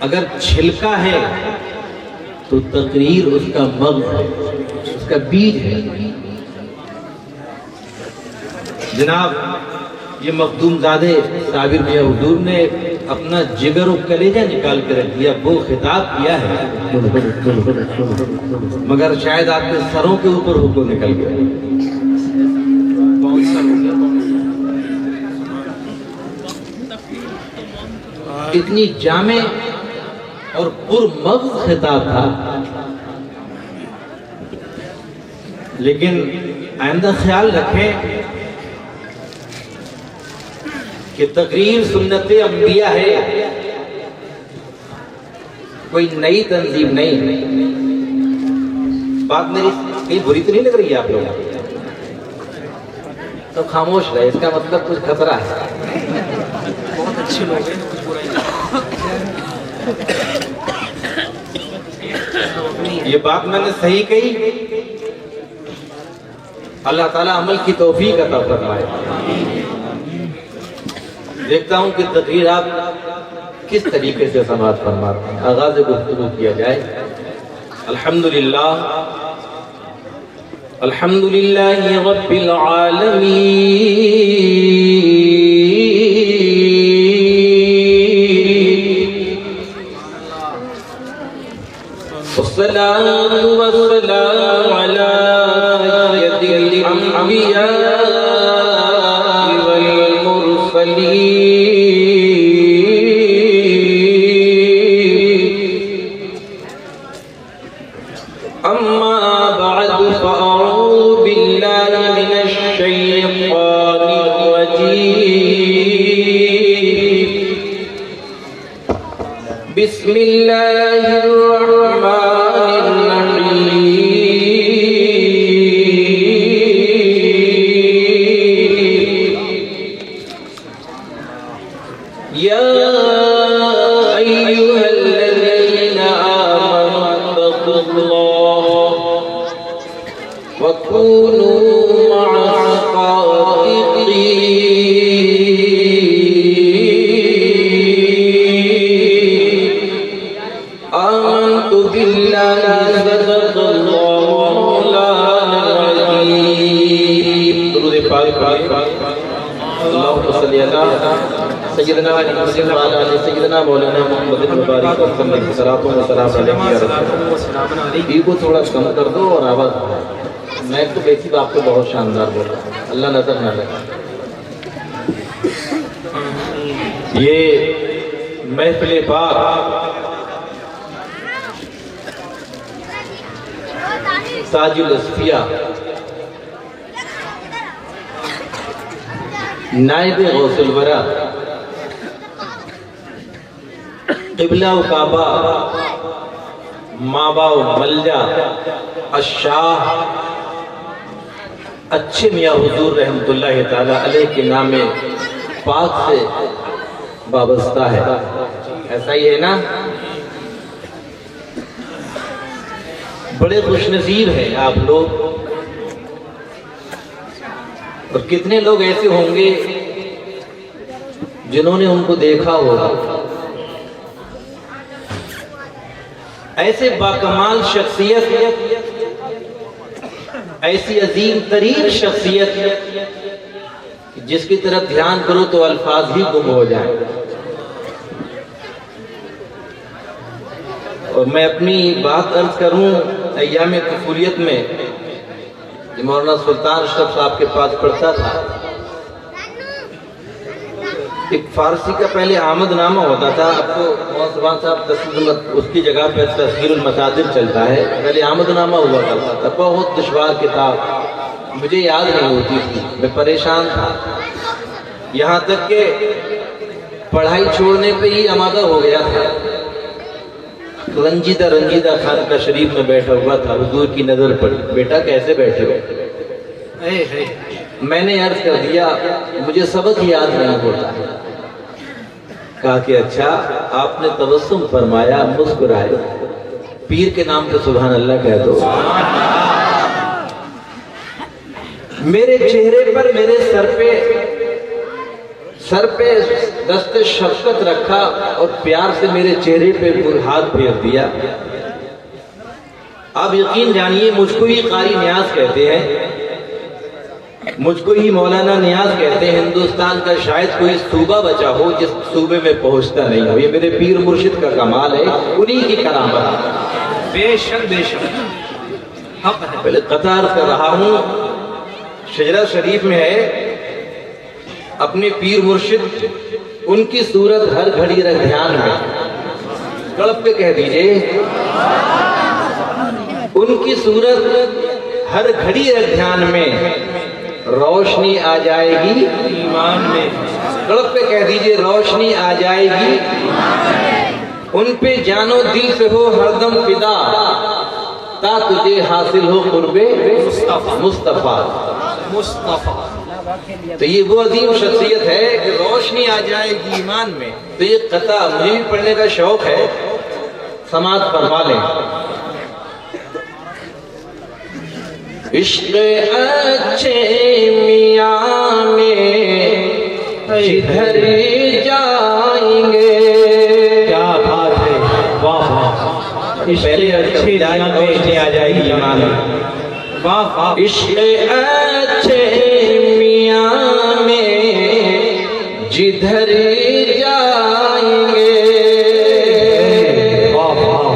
अगर छिलका है तो तकरीर उसका मग़ज़ है, उसका बीज है। जनाब ये मखदूमज़ादे साबिर मियां हुजूर ने अपना जिगर और कलेजा निकाल कर रख दिया, वो खिताब किया है, मगर शायद आपके सरों के ऊपर हुक्म निकल गया। इतनी जामे और पुरमग़ज़ खिताब था, लेकिन आइंदा ख्याल रखें कि तकरीर सुन्नते अंबिया है, कोई नई तंजीम नहीं। बात मेरी कहीं बुरी तो नहीं लग रही है आप लोग? तो खामोश रहे, इसका मतलब कुछ खतरा है। बहुत अच्छे लोग हैं, कुछ बुरा नहीं। ये बात मैंने सही कही, अल्लाह ताला अमल की तौफीक अता फरमाए। देखता हूं कि तकरीर आप किस तरीके से समाअत फरमाते हैं। आगाज़ गुफ्तगू किया जाए। अल्हम्दुलिल्लाह अल्हम्दुलिल्लाहि रब्बिल आलमीन, वस्सलातु वस्सलामु अला सय्यिदिल अंबिया वल मुरसलीन, अम्मा बअद फअऊज़ु बिल्लाहि मिनश शैतानिर रजीम, बिस्मिल्लाहिर रहमानिर रहीम, या अय्युहल्लज़ीना आमनु इत्तक़ुल्लाह वकूनू मअस-सादिक़ीन, आमन्तु बिल्लाहि सदक़ल्लाहु मौलाना अज़ीम। दुरूद पाक अल्लाहुम्मा सल्लि अला सय्यिदना सय्यिदना मौलाना मुहम्मद मुबारक वसल्लम सलातो व सलाम अलैहि या रसूल। को थोड़ा कम कर दो और आवाज़, मैं तो बेसिक आपको बहुत शानदार बोल रहा हूँ, अल्लाह नजर ना लगे। ये महफिल पाक ताजुल अस्फिया नाइब गौसुल वरा क़िबला व काबा माबा व मल्जा अशाह अच्छे मियाँ हुजूर रहमतुल्लाहि ताला अलैह के नामे पाक से वाबस्ता है। ऐसा ही है ना? बड़े खुशनसीब हैं आप लोग। और कितने लोग ऐसे होंगे जिन्होंने उनको देखा होगा। ऐसे बाकमाल शख्सियत, ऐसी अजीम तरीन शख्सियत जिसकी तरफ ध्यान करो तो अल्फाज ही गुम हो जाए। और मैं अपनी बात अर्ज करूं, अय्याम तफूलियत में मौलाना सुल्तान अशरफ साहब के पास पढ़ता था। एक फारसी का पहले आमदनामा होता था, अब तो मौलाना साहब उसकी जगह पर तस्हीरुल मसादिर चलता है। पहले आमदनामा हुआ करता था, बहुत दुश्वार किताब, मुझे याद नहीं होती थी, मैं परेशान था। यहाँ तक कि पढ़ाई छोड़ने पे ही आमादा हो गया था। रंजीदा खान का शरीफ में बैठा हुआ था, हुजूर की नजर पड़ी, बेटा कैसे बैठे हो? मैंने अर्ज कर दिया मुझे सबक याद नहीं होता। कहा कि अच्छा, आपने तबस्सुम फरमाया, मुस्कुराए, पीर के नाम पे सुभान अल्लाह कह दो। मेरे चेहरे पर, मेरे सर पे सर पे दस्ते शफकत रखा और प्यार से मेरे चेहरे पे हाथ फेर दिया। आप यकीन जानिए, मुझको ही कारी नियाज कहते हैं, मुझको ही मौलाना नियाज कहते हैं। हिंदुस्तान का शायद कोई सूबा बचा हो जिस सूबे में पहुंचता नहीं हो। ये मेरे पीर मुर्शिद का कमाल है, उन्हीं की करामत। बेशक बेशक पहले कतार कर रहा हूं, शजरा शरीफ में है, अपने पीर मुर्शिद उनकी सूरत हर घड़ी रख ध्यान में, तड़प के कह दीजिए उनकी सूरत हर घड़ी रख ध्यान में, रोशनी आ जाएगी ईमान में। तड़प के कह दीजिए रोशनी आ जाएगी। उन पे जानो दिल से हो हरदम फिदा, ता तुझे हासिल हो कुर्बे मुस्तफा। तो ये वो अजीम शख्सियत है कि रोशनी आ जाएगी ईमान में। तो ये कथा मुझे भी पढ़ने का शौक है, समाज फरमा लें। इश्क़ अच्छे मियाँ में जिधर जाएंगे, क्या बात है, वाह वाह। पहले अच्छे मियाँ में रोशनी आ जाएगी ईमान में, वाह वाह। इश्क़ अच्छे मियाँ में जिधर जाएंगे। वाह वाह।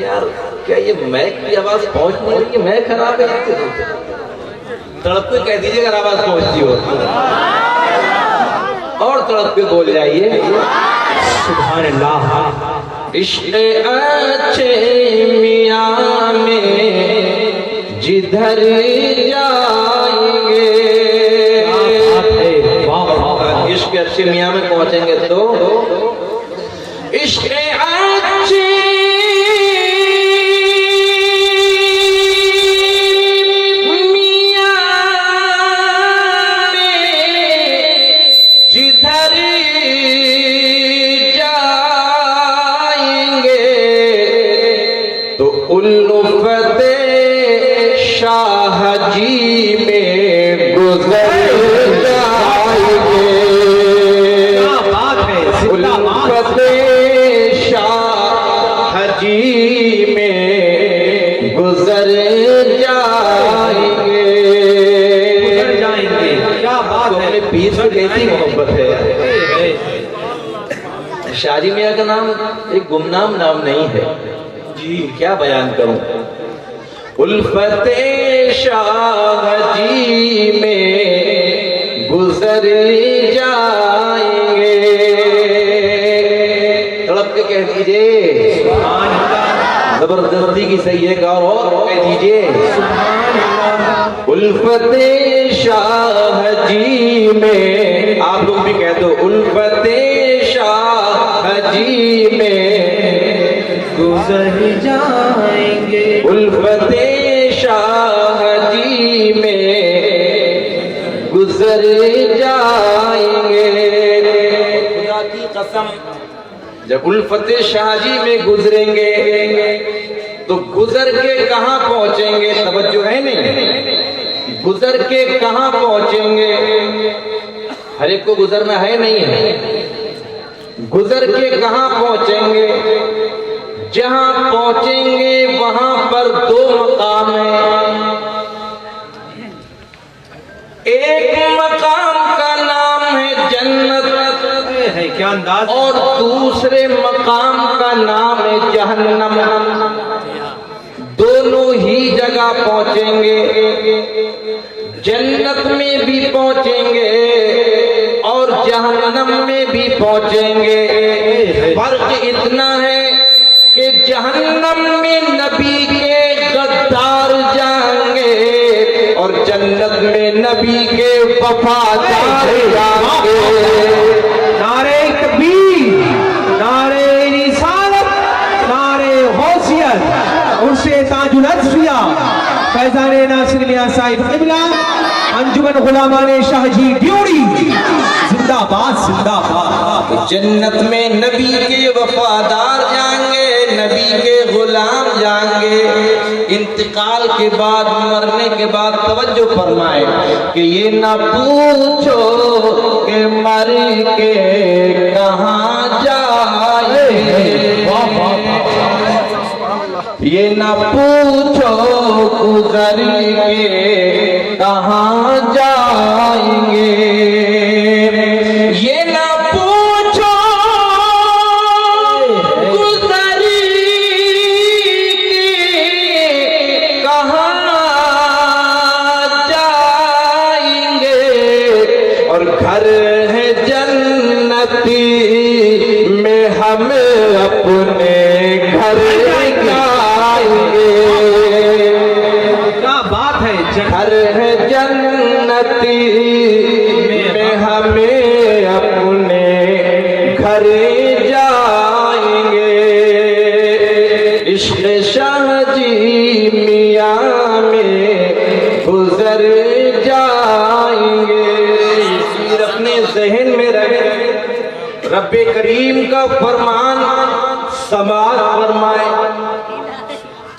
यार क्या ये मैक की आवाज पहुंच नहीं रही है? मैं खराब है, तड़प के कह दीजिए अगर आवाज पहुंचती हो, और तड़प के बोल जाइए सुभान अल्लाह। इश्क़ अच्छे मियाँ में जिधर जाएंगे। इश्क़ अच्छे मियाँ में पहुंचेंगे तो इश्क़ अच्छे जिधर जाएंगे तो उल्फते शाह जी में गुजर जाएंगे। क्या बात है, उल्फते शाह जी में गुजर जाएंगे। गुजर जाएंगे, क्या बात है। अपने पीर से कैसी मोहब्बत है यार। शाजी मियाँ का नाम एक गुमनाम नाम नहीं है जी, क्या बयान करूं। उल्फते शाह जी में गुजर जाएंगे। तड़प के कह दीजिए जबरदस्ती की सही है, और कह दीजिए उल्फते शाह जी में। आप लोग भी कह दो उल्फते शाह जी में गुजर जाएंगे। उल्फते शाह जी में गुजर जाएंगे। खुदा की कसम, जब उल्फते शाह जी में गुजरेंगे तो गुजर के कहां पहुंचेंगे? तवज्जो है नहीं, गुजर के कहां पहुंचेंगे? हर एक को गुजरना है नहीं है। गुजर के कहां पहुंचेंगे? जहां पहुंचेंगे वहां पर दो मकाम है। एक मकाम का नाम है जन्नत है, क्या अंदाज। और दूसरे मकाम का नाम है जहन्नम। दोनों ही जगह पहुंचेंगे, जन्नत में भी पहुंचेंगे और जहन्नम में भी पहुंचेंगे। फर्क इतना है कि जहन्नम में नबी के गद्दार जाएंगे और जन्नत में नबी के वफादार जाएंगे। नारे तकबीर, नारे रिसालत, नारे गौसियत, उनसे ताजुल अज़फ़िया फैज़ान नासिर मियां साहिब क़िबला, अंजुमन गुलामाने शाहजी ड्योड़ी, जिंदाबाद जिंदाबाद। जन्नत में नबी के वफादार जाएंगे, नबी के गुलाम जाएंगे। इंतकाल के बाद, मरने के बाद तवज्जो फरमाए कि ये ना पूछो कि मर के कहाँ जाए, ये ना पूछो गुजर के कहाँ जाएंगे, ये ना पूछो गुजर के कहाँ जाएंगे, और घर है जन्नती में हम अपने घर घर है जन्नती में हमें अपने घर जाएंगे, इश्क़ शाहजी मियाँ में गुजर जाएंगे। फिर अपने ज़हन में रहे रब्बे करीम का फरमान समाअत फरमाए,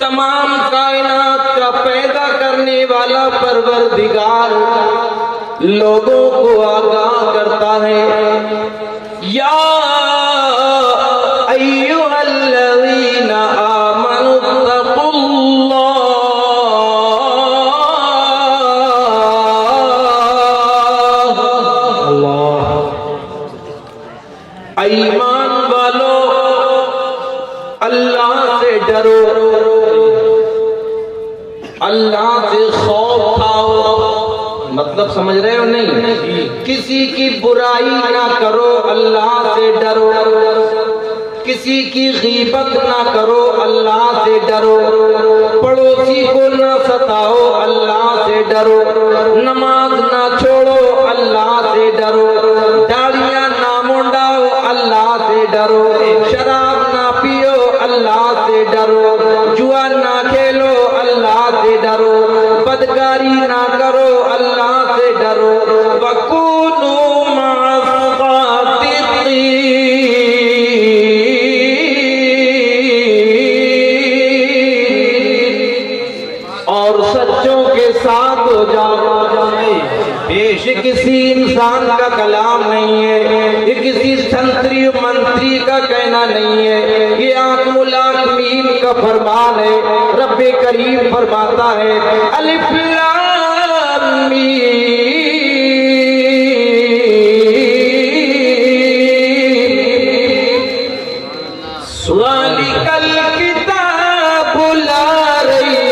तमाम कायनात का पैदा करने वाला परवरदिगार लोगों को आगाह करता है, या अय्युहल्लज़ीना आमनु तक़ुल्लाह, ईमान वालो अल्लाह से डरो, अल्लाह से खौफ खाओ। मतलब समझ रहे हो नहीं? किसी की बुराई ना करो, अल्लाह से डरो, किसी की गीबत ना करो, अल्लाह से डरो, पड़ोसी को ना सताओ, अल्लाह से डरो, नमाज ना छोड़ो, अल्लाह से डरो, दाढ़ियां ना मुंडाओ, अल्लाह से डरो, शराब ना पियो, अल्लाह से डरो, जुआ ना खेलो, अल्लाह से डरो, बदकारी ना करो, अल्लाह से डरो, वकूनू और सच्चों के साथ हो जाओ। ये किसी इंसान का कलाम नहीं है, ये किसी संतरी मंत्री का कहना नहीं है, ये आत्मुल्लाह मीम का फरमान है। रब्बे करीम फरमाता है अलिफ लाम मीम, ज़ालिकल किताबु ला रैब,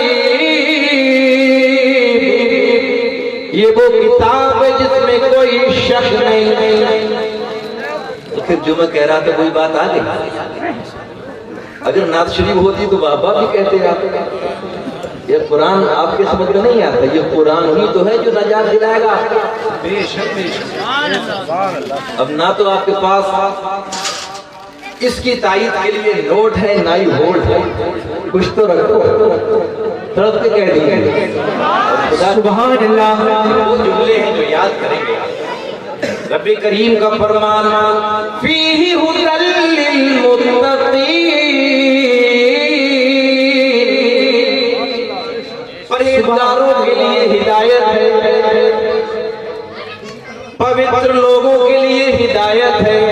ये वो किताब है जिसमें कोई शक नहीं। तो फिर जो मैं कह रहा था कोई बात आ गई? अगर नात शरीफ होती तो बाबा भी कहते आप। ये कुरान आपके समझ में नहीं आता, ये कुरान ही तो है जो नजात दिलाएगा। अब ना तो आपके पास इसकी तायीद के लिए नोट है, ना ही होल्ड है, कुछ तो रखो, तरफ के कह दिए सुभान अल्लाह। वो जुमले हैं जो याद करेंगे। रब्बे करीम का फरमान फीही हुदल लिल मुत्तकीन, परहेजगारों के लिए हिदायत है, पवित्र लोगों के लिए हिदायत है।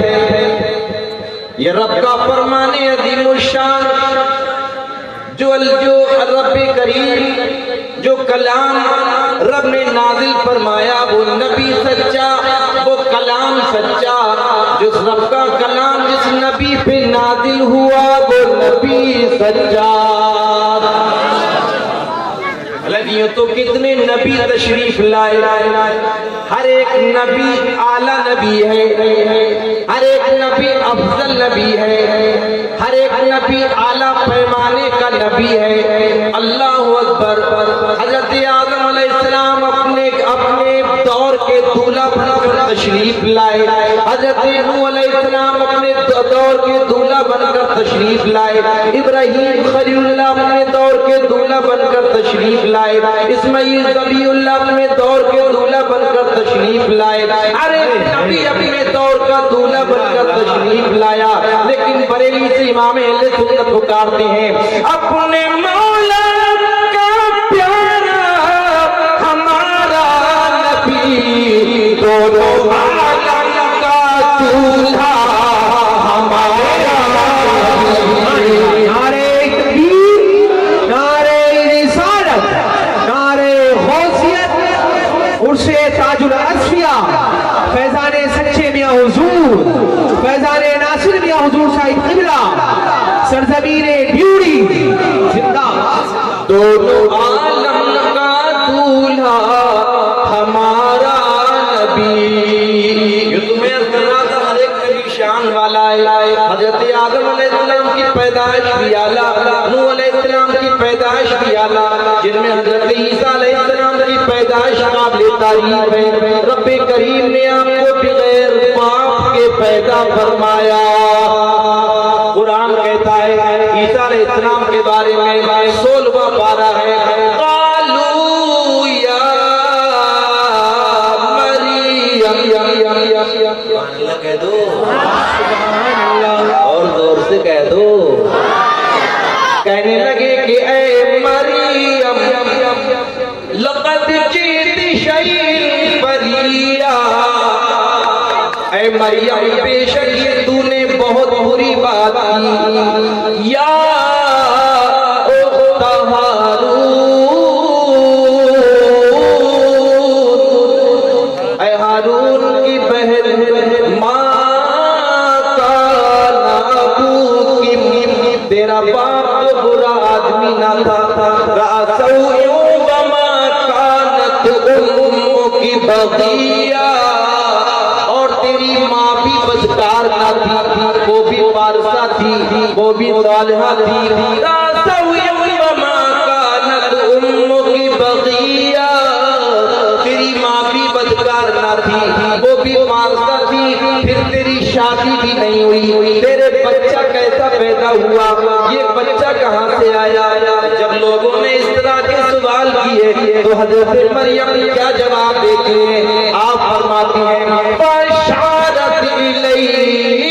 ये रब का फरमाने अज़ीमुश्शान जो रब्बे करीम जो कलाम रब ने नाजिल फरमाया, वो नबी सच्चा, वो कलाम सच्चा, जिस रब का कलाम जिस नबी पे नाजिल हुआ वो नबी सच्चा। लगियों तो कितने नबी तशरीफ लाए, हर एक नबी आला नबी है, हर एक नबी अफजल नबी है, हर एक नबी आला पैमाने का नबी है। अल्लाह अकबर। हजरत आदम अलैहिस्सलाम अपने दौर के दूल्हा बनकर तशरीफ लाए, हजरत नूह अलैहिस्सलाम अपने दौर के दूल्हा बनकर तशरीफ लाए, इब्राहीम खलीलुल्लाह अपने दौर के दूल्हा बनकर तशरीफ लाए, इस्माईल ज़बीहुल्लाह अपने दौर के दूल्हा बनकर तशरीफ लाए। अरे नबी अपने दौर का दूल्हा बनकर तशरीफ लाया, लेकिन बरेली से इमाम अहले सुन्नत पुकारते हैं अपने मौला दोनों आलम का दूल्हा हमारा नारे तकबीर, नारे रिसालत, नारे गौसियत, उर्से ताजुल असफिया, फैजाने सच्चे मियां हुजूर, फैजाने नासिर मियां हुजूर साहिब किबला, सरजमीने ड्यूरी जिंदाबाद। दोनों आलम का दूल्हा हमारा नबी। ये तुम्हें अर्ज कर रहा था, हर एक नबी शान वाला है। हजरत आदम अलैहिस्सलाम की पैदाइश भी आला, नूह अलैहिस्सलाम की पैदाइश भी आला, जिनमें हजरत ईसा अलैहिस्सलाम की पैदाइश काबिल तारीफ है। रब्बे करीम ने आपको बगैर बाप के पैदा फरमाया। कुरान कहता है ईसा अलैहिस्सलाम के बारे में 16वां पारा है, कालू या मरियम, अल्लाह कह दो और जोर से कह दो। कहने लगे कि ऐ मरियम लक़द जीति शैइन फरिया, ऐ मरियम बेशक ये तूने बहुत बुरी बात की। या उख्त हारून, ऐ हारून की बहन, माँ का अबूकी, तेरा बाप तो बुरा आदमी ना था। रासौ वमा कानत उम्मुकी बगिया, और तेरी माँ भी बदकार ना थी, वो भी वारसा थी, वो भी सालिहा थी। रासौ वमा कानत उम्मुकी बगिया, तेरी माँ भी बदकार ना थी, वो भी वारसा थी। फिर तेरी शादी भी नहीं हुई, तेरे बच्चा कैसा पैदा हुआ, ये बच्चा कहाँ से आया? जब लोगों ने इस तरह के सवाल किए तो हजरत मरियम क्या जवाब देती है? आप फरमाती हैं बशारत इलैहि,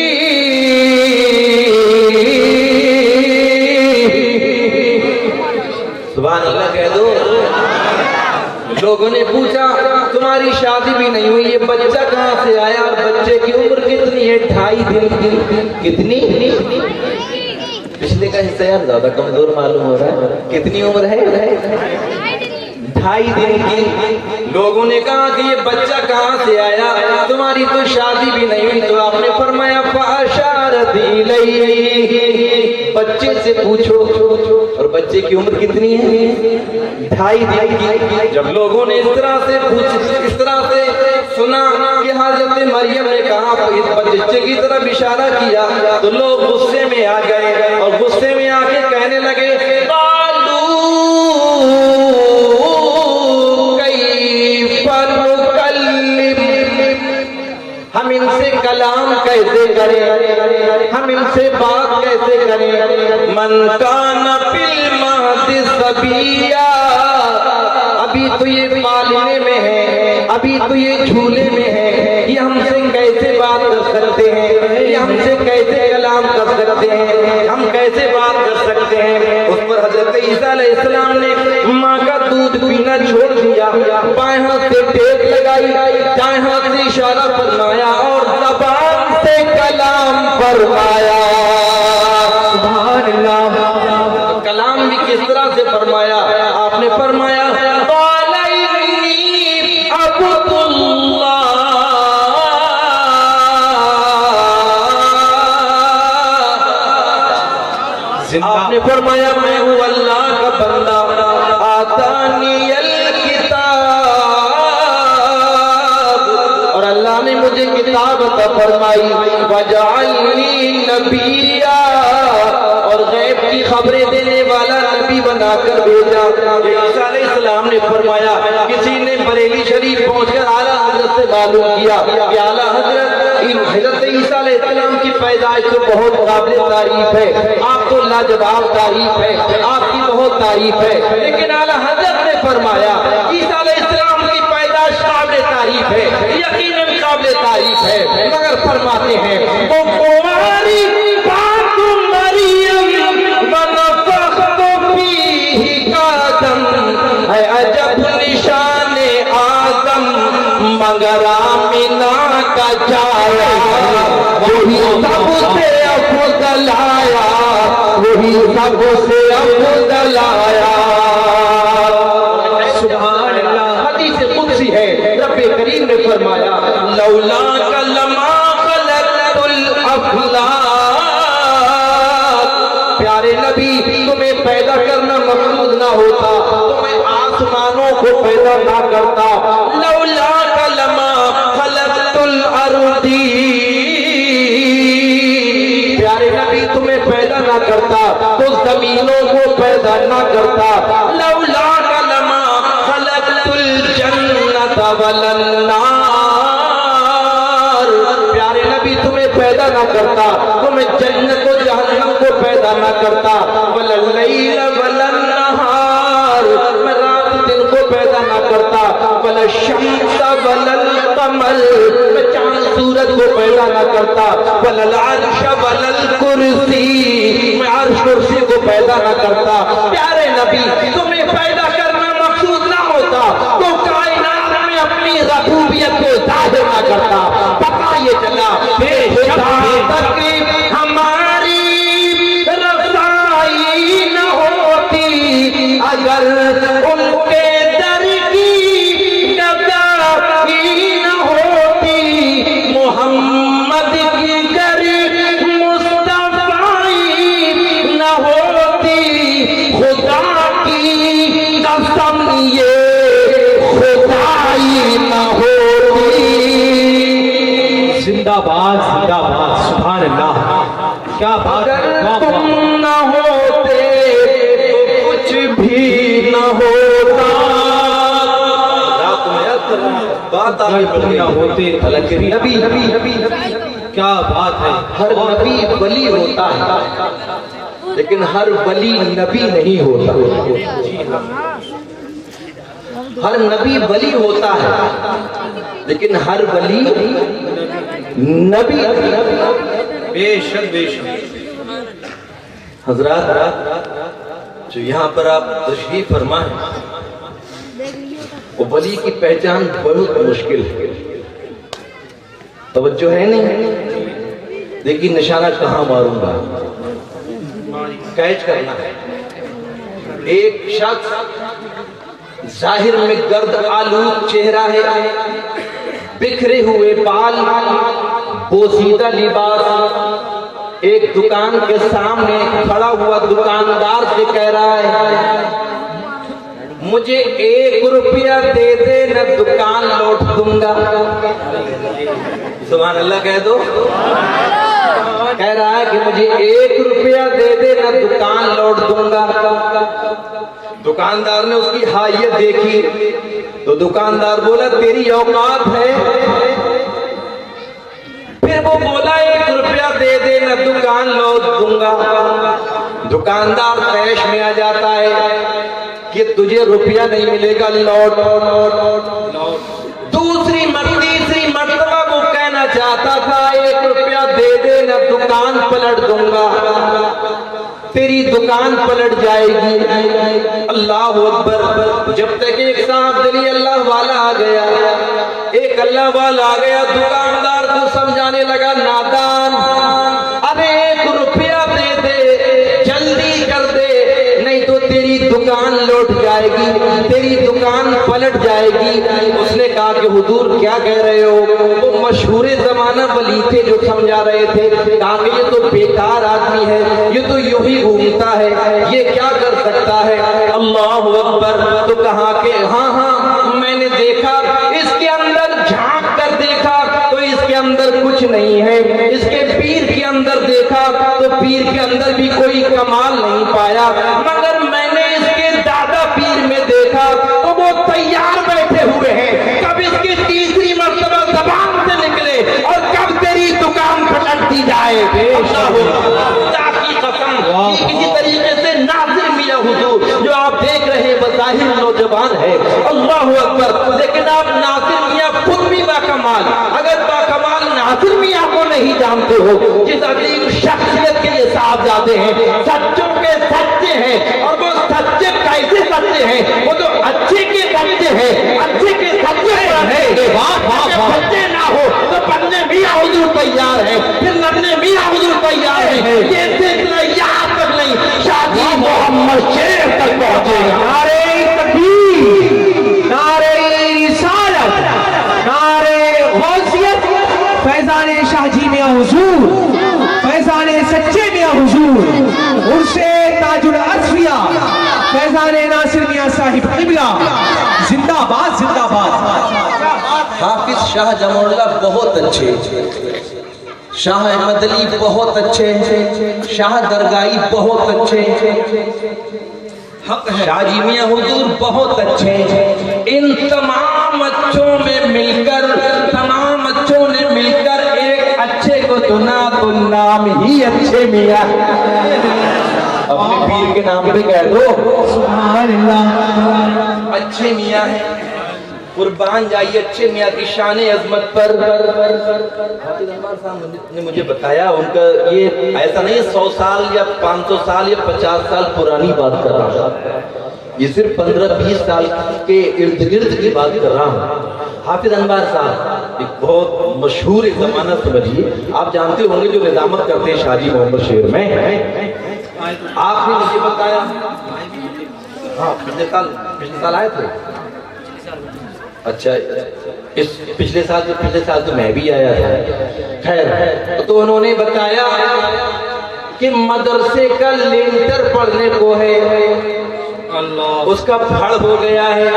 सुभान अल्लाह कह दो। लोगों ने पूछा तुम्हारी शादी भी नहीं हुई, ये बच्चा कहाँ से आया? और बच्चे की उम्र कितनी है? 2.5 दिन की। कितनी? पिछले का हिस्सा यार ज्यादा कमजोर मालूम हो रहा है। कितनी उम्र है? 2.5 दिन की। लोगों ने कहा कि ये बच्चा कहाँ से आया? तुम्हारी तो शादी भी नहीं हुई। तो आपने फरमाया फाशारत इलैहि, बच्चे से पूछो। और बच्चे की उम्र कितनी है? 2.5 दिन की। जब लोगों ने इस तरह से सुना कि हजरत मरियम ने कहा इस बच्चे की तरफ इशारा किया, तो लोग गुस्से में आ गए और गुस्से में आके कहने लगे कालू कैफ़ नुकल्लिम, हम इनसे कलाम कैसे करें, हम इनसे बात कैसे करें? मन कान फिल महदि सबिया, अभी तो ये पालने में है, अभी तो ये झूले में है, ये हमसे कैसे बात कर सकते हैं? ये हमसे कैसे कलाम कर सकते हैं? हम कैसे बात कर सकते हैं? उस पर हजरत ईसा अलैहिस्सलाम ने माँ का दूध पीना छोड़ दिया, बाएं हाथ से टेक लगाई, दाएं हाथ से इशारा फरमाया और ज़बान से कलाम फरमाया। सुभान अल्लाह। कलाम भी किस तरह से फरमाया? आपने फरमाया आपने फरमाया मैं हूँ अल्लाह का बंदा, आतानियल किताब, और अल्लाह ने मुझे किताब अता फरमाई, वजअलनी नबिया, और गैब की खबरें देने वाला नबी बनाकर भेजा। ईसा अलैहिस्सलाम ने फरमाया, किसी ने बरेली शरीफ पहुंचकर आला हजरत से मालूम किया कि आला हजरत ईसा अलैहिस्सलाम की पैदाइश तो बहुत काबिल तारीफ है, आप तो लाजवाब तारीफ है, आपकी बहुत तारीफ है, लेकिन आला हजरत ने फरमाया ईसा अलैहिस्सलाम की पैदाइश काबिल तारीफ है, यकीनन काबिल तारीफ है, मगर फरमाते हैं वो कुंवारी पाक मरियम वनफ़ख़्तु फ़ीही कादम, है अजब निशान आज़म मगरा में सबों से अफजल आया। सुभान अल्लाह। हदीस कुदसी है, रब्बे करीम ने फरमाया लौला कलमा खलक़तुल अफलाक। प्यारे नबी, तुम्हें पैदा करना मकसूद ना होता तो मैं आसमानों को पैदा ना करता। लौला कलमा खलक़तुल अर्दी। प्यारे नबी, तुम्हें पैदा ना करता तो जमीनों को पैदा ना करता। लौला कलमा खलक़तुल जन्नत वलन नार। प्यारे नबी, तुम्हें पैदा ना करता तो मैं जन्नत को जहन्नम को पैदा ना करता। वलन लैल वलन नहार। मैं रात दिन को पैदा ना करता। वलन शम्स वलन कमर। मैं चांद सूरज को पैदा ना करता। वलन अर्श वलन कुर्सी। मैं अर्श कुर्सी को पैदा ना करता। प्यारे नबी, तुम्हें पैदा करना मकसूद ना होता तो कायनात में अपनी रबूबियत को जाहिर ना करता। पता ये चला तक हमारी रसाई न होती अगर उनके दर की गदाई न होती। मोहम्मद की घर मुस्तफाई न होती। खुदा की कसम ये खुदाई न होती। जिंदाबाद जिंदाबाद। सुभान अल्लाह। क्या बात है। अगर वाह, तुम वाह। न होते तो कुछ भी न होता। बात आगे बढ़ गई। ना होते हालांकि नबी नबी नबी क्या बात है। हर नबी वली होता है लेकिन हर वली नबी नहीं होता। हर नबी वली होता है लेकिन हर वली नबी। बेशक बेशक। हजरात, जो यहाँ पर आप तशरीफ फरमाए, वो वली की पहचान बहुत मुश्किल है। तवज्जो है नहीं? देखिए निशाना कहाँ मारूंगा, कैच करना है। एक शख्स जाहिर में गर्द आलूद चेहरा है, बिखरे हुए बाल, पोसीदा लिबास, एक दुकान के सामने खड़ा हुआ दुकानदार से कह रहा है मुझे 1 रुपया दे दे न दुकान लौट दूंगा। सुभान अल्लाह कह दो। कह रहा है कि मुझे 1 रुपया दे दे न दुकान लौट दूंगा। दुकानदार ने उसकी हाइयत देखी तो दुकानदार बोला तेरी औकात है? फिर वो बोला 1 रुपया दे दे न दुकान लौट दूंगा। दुकानदार तैश में आ जाता है कि तुझे रुपया नहीं मिलेगा, लौट। तीसरी मर्तबा वो कहना चाहता था 1 रुपया दे दे न दुकान पलट दूंगा। तेरी दुकान पलट जाएगी। अल्लाह अकबर। जब तक एक साहब दिली अल्लाह वाला आ गया, एक अल्लाह वाला आ गया, दुकानदार को समझाने लगा नादान, अरे 1 रुपया दे दे, जल्दी कर दे, नहीं तो तेरी दुकान लौट जाएगी, तेरी दुकान पलट जाएगी। उसने कहा कि हुजूर क्या कह रहे हो? वो मशहूर जमाना वली थे जो समझा रहे थे। कहा कि ये तो बेकार आदमी है, ये तो यूं ही घूमता है, ये क्या कर सकता है? अल्लाह अकबर। तो कहा कि हाँ हाँ मैंने देखा, इसके अंदर झांक कर देखा तो इसके अंदर कुछ नहीं है, इसके पीर के अंदर देखा तो पीर के अंदर भी कोई कमाल नहीं पाया, मगर मैंने इसके दादा पीर में देखा तो वो तैयार बैठे हुए हैं, कब इसकी तीसरी मर्तबा जबान से निकले और कब तेरी दुकान पलटती जाए। किसी तरीके से नाज़िर मियां हुजूर जो आप देख रहे हैं बज़ाहिर नौजवान है, अल्लाह अकबर, लेकिन आप नाज़िर मियां खुद भी बाकमाल। अगर बाकमाल नाज़िर मियां को नहीं जानते हो, जिस अजीम शख्सियत के ये साहबजादे हैं, सच्चों के सच्चे हैं, और वो सच्चे कैसे सच्चे हैं? वो तो अच्छे के सच्चे हैं, अच्छे के सच्चे हैं। सच्चे ना हो तो पन्ने मियां हुजूर तैयार है, फिर नन्हे मियां हुजूर तैयार है। ये सिलसिला याद तक नहीं, शादी उर्से ताजुल असफिया फैजान नासिर मियां साहिब क़िबला जिंदाबाद जिंदाबाद। हाफिज शाह जमानुल्लाह बहुत अच्छे, शाह अहमद अली बहुत अच्छे, शाह दरगाही बहुत अच्छे, शाजी मियां हुजूर बहुत अच्छे। इन तमाम अच्छों में मिलकर, तमाम अच्छों ने मिलकर एक अच्छे को चुना तो नाम ही अच्छे मियां। अपने पीर के नाम पे कह दो सुभान अल्लाह। अच्छे मियां हैं, कुर्बान जाइए अच्छे मियां की शान अजमत पर। हाफिज अनवर साहब ने मुझे बताया, उनका ये ऐसा नहीं 100 साल या 500 साल या 50 साल पुरानी बात कर रहा हूँ, ये सिर्फ 15-20 साल के इर्द गिर्द की बात कर रहा हूँ। हाफिज अनवर साहब एक बहुत मशहूर जमाना समझिए, आप जानते होंगे जो निजामत करते हैं शाजी मोहम्मद शेर में। आपने मुझे बताया, हाँ पिछले साल आए थे। अच्छा, इस पिछले साल तो मैं भी आया था। खैर, तो उन्होंने बताया कि मदरसे का लेंटर पढ़ने को है, अल्लाह उसका फड़ हो गया है,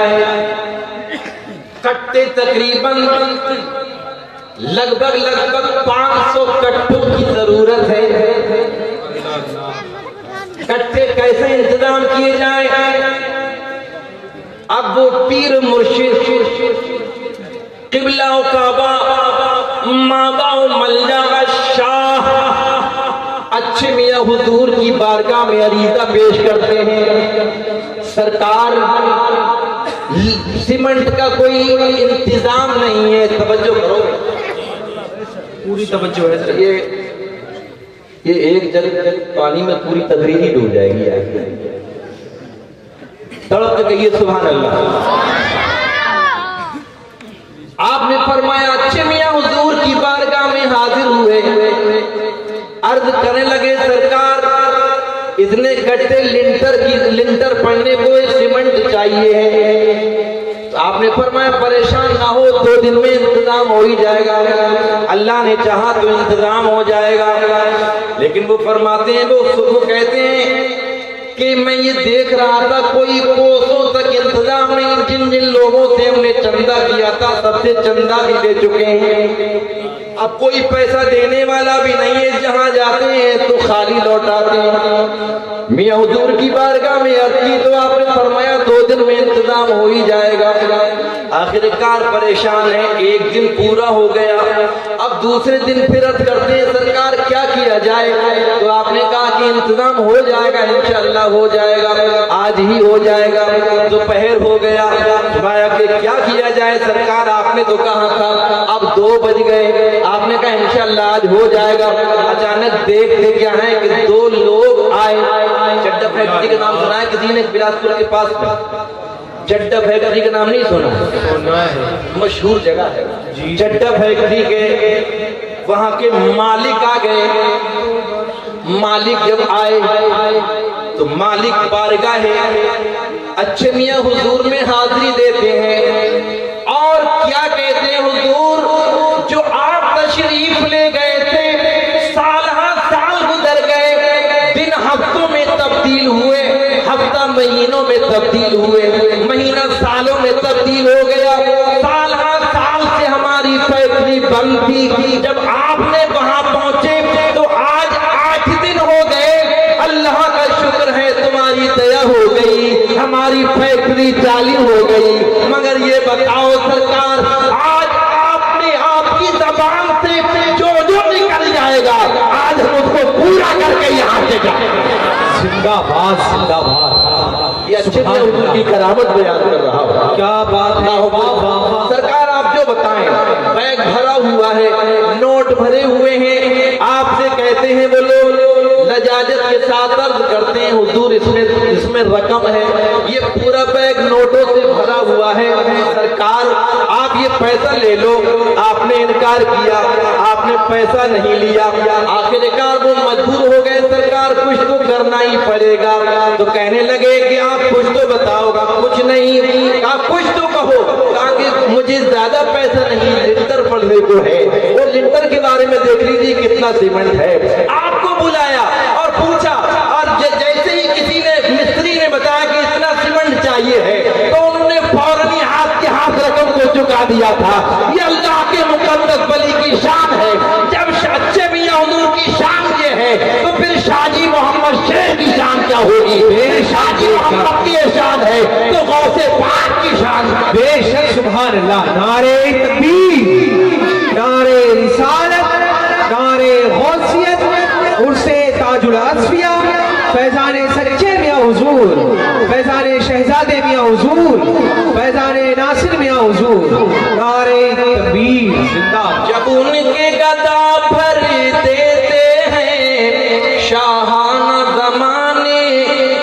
कट्टे तकरीबन लगभग 500 कट्टों की जरूरत है। कट्टे कैसे इंतजाम किए जाए? अब वो पीर मुर्शिद क़िबला काबा माबा मल्ला शाह अच्छे मियां हुजूर की बारगाह में अरीज़ा पेश करते हैं। सरकार, सीमेंट का कोई इंतजाम नहीं है, तवज्जो करो, पूरी तवज्जो है। ये एक जग पानी में पूरी तदरीज ही डूब जाएगी। तड़प गई सुभान अल्लाह। आपने फरमाया अच्छे मियां हुजूर की बारगाह में हाजिर हुए, अर्ज करने लगे सरकार इतने गट्टे लिंटर पड़ने को सीमेंट चाहिए है। तो आपने फरमाया परेशान ना हो, 2 दिन में इंतजाम हो ही जाएगा, अल्लाह ने चाहा तो इंतजाम हो जाएगा। लेकिन वो फरमाते हैं, वो कहते हैं कि मैं ये देख रहा था कोई कोसों तक इंतजाम नहीं, जिन जिन लोगों से हमने चंदा किया था सबसे चंदा भी ले चुके हैं, अब कोई पैसा देने वाला भी नहीं है, जहां जाते हैं तो खाली लौटाते हैं। मियां हुजूर की बारगाह में अर्ज़ की तो आपने फरमाया 2 दिन में इंतजाम हो ही जाएगा। आखिरकार परेशान है, 1 दिन पूरा हो गया, अब दूसरे दिन फिर अर्ज़ करते हैं सरकार क्या किया जाए? तो आपने कहा कि इंतजाम हो जाएगा, इंशाअल्लाह हो जाएगा, आज ही हो जाएगा। दोपहर हो गया, फरमाया कि क्या किया जाए सरकार? आपने तो कहा था, अब 2 बज गए, आपने कहा इंशाअल्लाह आज हो जाएगा। अचानक देखते क्या है कि 2 लोग आए। चड्डा फैक्ट्री का नाम सुना है किसी ने? बिलासपुर के पास चड्डा फैक्ट्री का नाम नहीं सुना है, मशहूर जगह है। चड्डा फैक्ट्री के वहां के मालिक आ गए। मालिक जब आए तो मालिक बारगाह है अच्छे मियां हुजूर में हाजिरी देते हैं और क्या कहते हैं, हुजूर जो आप तशरीफ ले गए थे, साल गुजर गए, दिन हफ्तों में तब्दील हुए, हफ्ता महीनों में तब्दील हुए, महीना सालों में तब्दील हो गया, साल से हमारी फैक्ट्री बंद थी, जब आपने वहां पहुंचे तो आज 8 दिन हो गए, अल्लाह का शुक्र है तुम्हारी दया हो गई, हमारी फैक्ट्री चालू हो गई। मगर ये बताओ सरकार, आज आपने आपकी जबान से जो निकल जाएगा आज हम उसको पूरा करके यहाँ से जाए। जिंदाबाद जिंदाबाद। ये अच्छे से हुजूर की करामत बयान कर रहा हूँ। क्या बात है सरकार, आप जो बताएं, बैग भरा हुआ है, नोट भरे हुए हैं, आपसे कहते हैं वो लोग लजाजत के साथ अर्ज करते हैं हुजूर इसमें रकम है, ये पूरा बैग नोटों से भरा हुआ है, सरकार आप ये पैसा ले लो। आपने इनकार किया, आपने पैसा नहीं लिया, आखिरकार वो मजबूर हो गए, सरकार कुछ तो करना ही पड़ेगा। तो कहने लगे कि आप कुछ तो बताओगा, कुछ नहीं, कहा कुछ तो कहो, कहा कि मुझे ज्यादा पैसा नहीं, लिंटर पढ़ने को है, और लिंटर के बारे में देख लीजिए कितना सीमेंट है। आपको बुलाया और पूछा और जैसे ही किसी ने मिस्त्री ने बताया कि इतना सीमेंट चाहिए है तो उन्होंने फौरन ही हाथ के हाथ रकम को चुका दिया था। ये अल्लाह के मुकद्दस वली की शान है। जब सच्चे मियां हुजूर की शान ये है तो फिर शाजी मोहम्मद शेख की शान क्या होगी? शाजी मोहम्मद की ये शान है तो गौसे पाक की शान है। बेशक सुभान अल्लाह। नारे तकबीर, नारे रिसालत, नारे गौसियत, उर्से ताजुल असफिया, फैजाने सच्चे मियां हुजूर, फैजाने शहजादे मियां हुजूर, फैजाने नासिर मियां हुजूर, नारे तकबीर जिंदाबाद। जब उनके गदा भर देते हैं शाहाना जमाने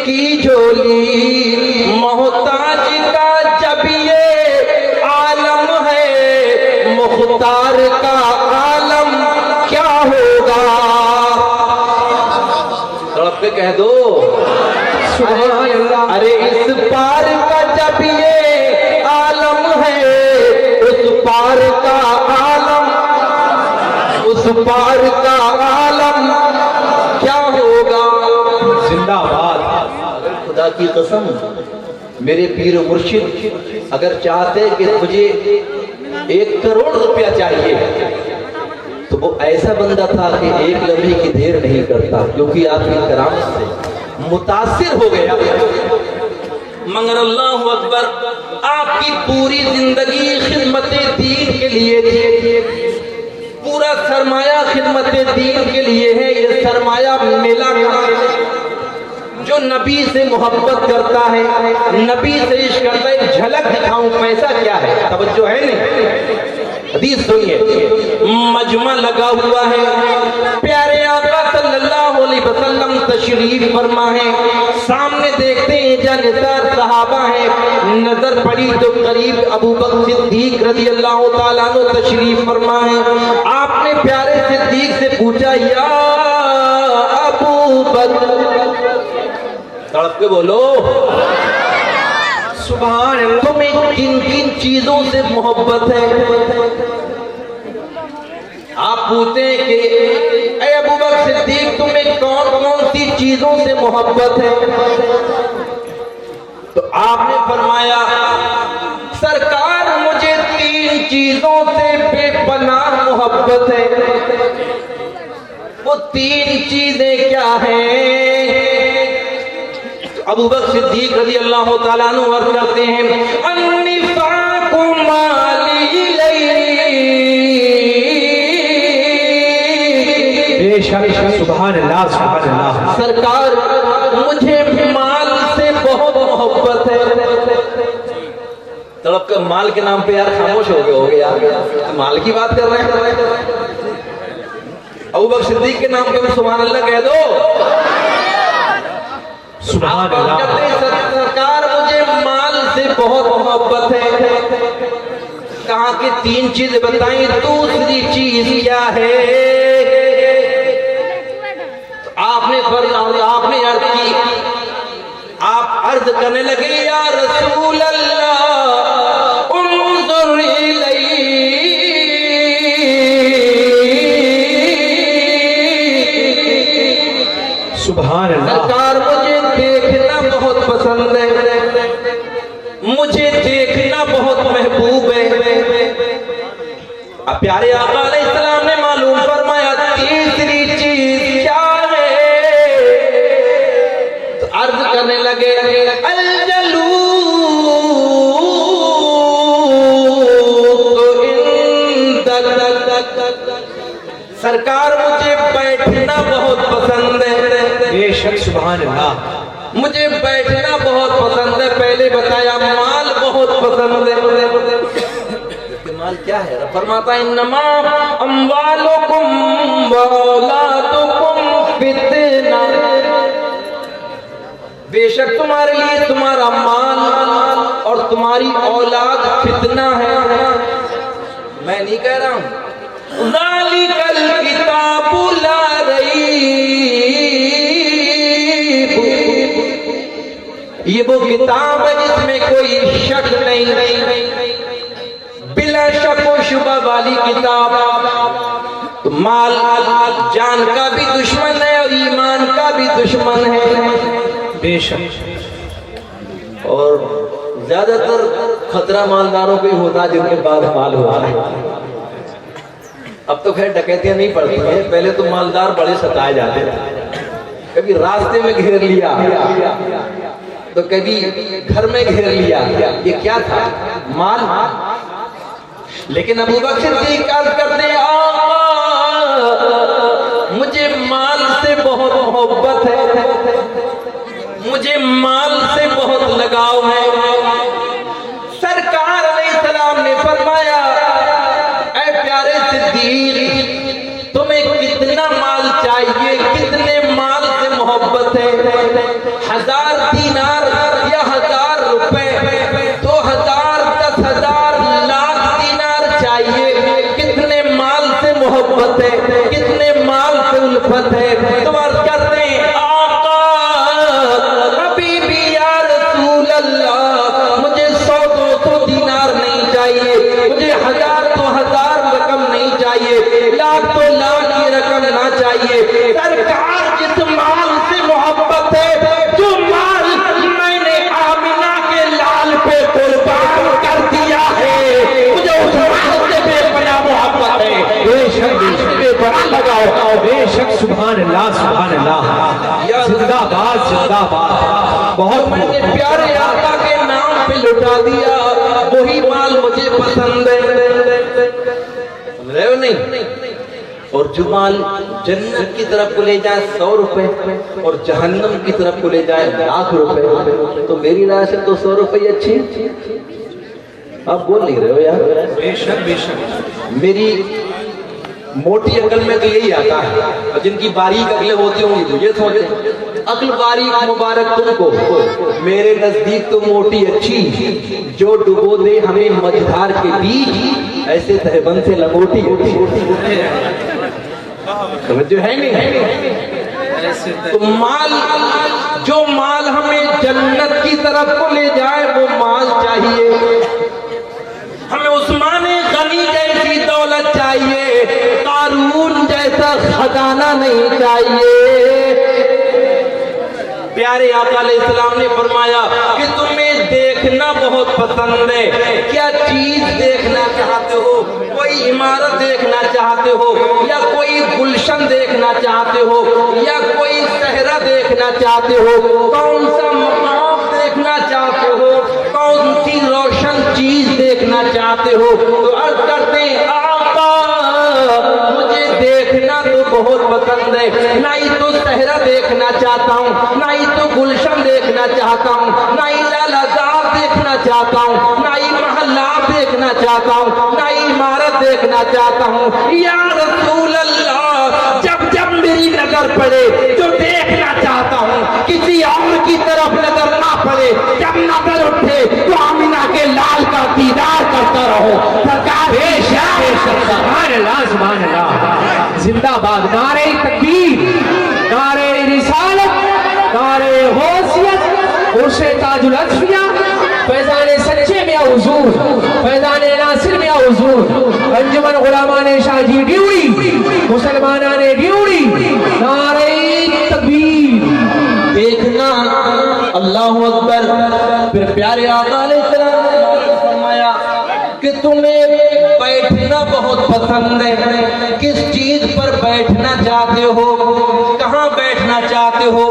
की झोली, मोहताज का जब ये आलम है मुख्तार का आलम क्या होगा? तड़प के कह दो सुभान अल्लाह। अरे इस पार का जब ये आलम है उस पार का आलम, उस पार का आलम क्या होगा? जिंदाबाद। खुदा की कसम मेरे पीर मुर्शिद अगर चाहते कि तुझे 1 करोड़ रुपया चाहिए तो वो ऐसा बंदा था कि एक लम्हे की देर नहीं करता, क्योंकि आपकी करामत से मुतासिर हो गया। मगर अल्लाह अकबर, आपकी पूरी जिंदगी खिदमत दीन के लिए थी, पूरा सरमाया खिदमत दीन के लिए है। ये सरमाया मेला जो नबी से मोहब्बत करता है, नबी से इश्क करता है। झलक दिखाऊं पैसा क्या है, तवज्जो है नहीं? हदीस सुनिए, मजमा लगा हुआ है, प्यारे आका सल्लल्लाहु अलैहि वसल्लम तशरीफ फरमा है, सामने देखते हैं जानसार सहाबा है, नजर पड़ी तो करीब अबू बकर सिद्दीक रज़ी अल्लाह ताला अन्हु तशरीफ फरमा है। आपने प्यारे सिद्दीक से पूछा, या अबू बकर, तड़प के बोलो सुभान अल्लाह। तुम्हें किन किन चीजों से मोहब्बत है? आप पूछते हैं कि ऐ अबू बकर सिद्दीक तुम्हें कौन कौन सी चीजों से मोहब्बत है? तो आपने फरमाया, सरकार मुझे 3 चीजों से बेपनाह मोहब्बत है। वो 3 चीजें क्या हैं? अबू बकर सिद्दीक रज़ी अल्लाह ताला अन्हु अर्ज़ करते हैं, अन्निफाक़ु माली लैली, बेशक सुभान अल्लाह, सुभान अल्लाह। सरकार मुझे माल से बहुत मोहब्बत है। तड़प कर माल के नाम पे यार खामोश हो गए यार, माल की बात कर रहे हैं। अबू बकर सिद्दीक के नाम पे सुभान अल्लाह कह दो। सुभान अल्लाह। सरकार मुझे माल से बहुत मोहब्बत है। कहा कि 3 चीज बताई, दूसरी चीज क्या है? आपने अर्ज की, आप अर्ज करने लगे, या रसूल अल्लाह उन्जुर इलैहि, सुभान अल्लाह। सरकार मुझे देखना बहुत पसंद है, मुझे देखना बहुत महबूब है। अब प्यारे आका अलैहिस्सलाम ने मालूम फरमाया, तीसरी चीज क्या है? तो अर्ज करने लगे, अलजलू सरकार मुझे बैठना बहुत पसंद है। बेशक सुभान अल्लाह। मुझे बैठना बहुत पसंद है। पहले बताया माल बहुत पसंद है। माल क्या है? फरमाता है, इन्नमा अम्वालुकुम व औलादुकुम फितना, बेशक तुम्हारे लिए तुम्हारा माल और तुम्हारी औलाद फितना है। मैं नहीं कह रहा हूं, ज़ालिकल किताबु ला रईब, ये वो किताब है जिसमें कोई शक नहीं, बिला शक व शुबा वाली किताब। तो माल जान का भी दुश्मन है और ईमान का भी दुश्मन है। बेशक। और ज्यादातर खतरा मालदारों को ही होता है जिनके पास माल होता है। अब तो खैर डकैतियां नहीं पड़ती है, पहले तो मालदार बड़े सताए जाते थे। कभी रास्ते में घेर लिया तो कभी घर में घेर लिया, ये क्या था? माल। लेकिन अबू बकर सिद्दीक़ अर्ज़ करते हैं, मुझे माल से बहुत मोहब्बत है, मुझे माल से बहुत लगाव है। सरकार अलैहिस्सलाम ने फरमाया, ऐ प्यारे सिद्दीक़, तुम्हें कितना माल चाहिए, कितने माल से मोहब्बत है? 1000 दीनार या 1000 रुपए, 2000, 10,000, लाख दीनार चाहिए? कितने माल से मोहब्बत है, कितने माल से उल्फत है? तो अर्ज़ करते हैं, आका अभी भी या रसूल अल्लाह, मुझे 100-200 दीनार नहीं चाहिए, मुझे 1000-2000 रकम नहीं चाहिए, लाख तो लाख की रकम ना चाहिए। सरकार जिस माल से मोहब्बत है, जो माल मैंने आमिना के लाल पे कुर्बान कर दिया है, मुझे उस माल से बेपनाह मोहब्बत है। बेशक बेशक लगाओ। बेशक। सुभान अल्लाह, सुभान अल्लाह। जिंदाबाद, जिंदाबाद। बहुत मैंने प्यारे आका के नाम पे लुटा दिया, वही माल मुझे पसंद है। समझ रहे हो नहीं? और जो माल जन्नत की तरफ को ले जाए 100 रुपए और जहन्नम की तरफ को ले जाए लाख रुपए, तो मेरी राय से तो 100 रुपए अच्छी। आप बोल नहीं रहे हो यार? बेशक बेशक। मेरी मोटी अकल में तो यही आता है, और जिनकी बारीक अकलें होती होंगी तो ये सोचे, अकल बारीक मुबारक तुमको, मेरे नजदीक तो मोटी अच्छी, जो डुबो दे हमें मझधार के बीच, ऐसे तहबंद से लंगोटी समझो है नहीं? तो माल, जो माल हमें जन्नत की तरफ को ले जाए वो माल चाहिए। हमें उस्मान गनी जैसी दौलत चाहिए, कारून जैसा खजाना नहीं चाहिए। प्यारे आका अलैहिस्सलाम ने फरमाया कि तुम्हें देखना बहुत पसंद है, क्या चीज देखना चाहते हो? कोई इमारत देखना चाहते हो, या कोई गुलशन देखना चाहते हो, या कोई सहरा देखना चाहते हो? कौन सा मकाम देखना चाहते हो? कौन सी रोशन चीज देखना चाहते हो? तो अर्ज करते हैं, आका मुझे देखना तो बहुत पसंद है, ना ही तो सहरा देखना चाहता हूँ, ना ही तो गुलशन देखना चाहता हूँ, ना ही लालाजार देखना चाहता हूँ, ना ही महल्ला देखना चाहता हूँ, ना ही इमारत देखना चाहता हूँ। या रसूल अल्लाह, जब जब मेरी नजर पड़े जो देखना चाहता हूँ, किसी और की तरफ नजर ना पड़े, जब नजर उठे तो आमिना के लाल का दीदार करता रहो। सरकार सुभान अल्लाह, सुभान अल्लाह। जिंदाबाद। नारे तकबीर, नारे रिसालत, नारे गौसियत, उर्शे ताजुल अत्फिया, फैजाने सच्चे में हुजूर, फैजाने नासिर में हुजूर, अंजुमन गुलामाने शाहजी ड्यूड़ी, मुसलमानाने ड्यूड़ी, नारे तकबीर। देखना, अल्लाहु अकबर। फिर प्यारे आका अलैहिस्सलाम ने फरमाया कि तुम्हें बैठना बहुत पसंद है, किस चीज पर बैठना चाहते हो? कहाँ बैठना चाहते हो?